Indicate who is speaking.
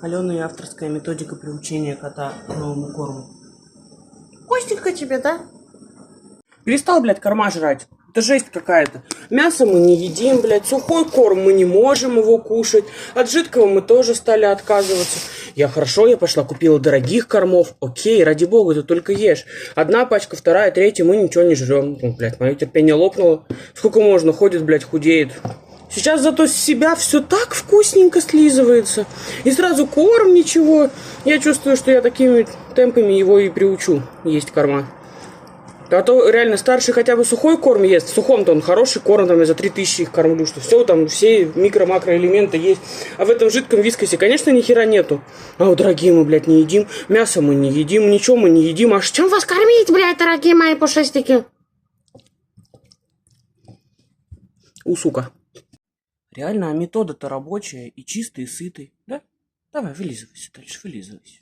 Speaker 1: Алена и авторская методика приучения кота к новому корму. Вкусненько тебе, да? Перестал, блядь, корма жрать. Это жесть какая-то. Мясо мы не едим, блядь. Сухой корм мы не можем его кушать. От жидкого мы тоже стали отказываться. Я пошла купила дорогих кормов. Окей, ради бога, ты только ешь. Одна пачка, вторая, третья, мы ничего не жрем. Ну, блядь, мое терпение лопнуло. Сколько можно, ходит, блядь, худеет. Сейчас зато с себя все так вкусненько слизывается. И сразу корм, ничего. Я чувствую, что я такими темпами его и приучу есть корма. А то реально старший хотя бы сухой корм ест. В сухом-то он хороший корм, там я за 3000 их кормлю, что все там, все микро-макроэлементы есть. А в этом жидком вискосе, конечно, ни хера нету. А вот дорогие мы, блядь, не едим. Мясо мы не едим, ничего мы не едим. А чем вас кормить, блядь, дорогие мои пушистики? Сука. Реально, а метода-то рабочая и чистый, и сытый, да? Давай, вылизывайся дальше, вылизывайся.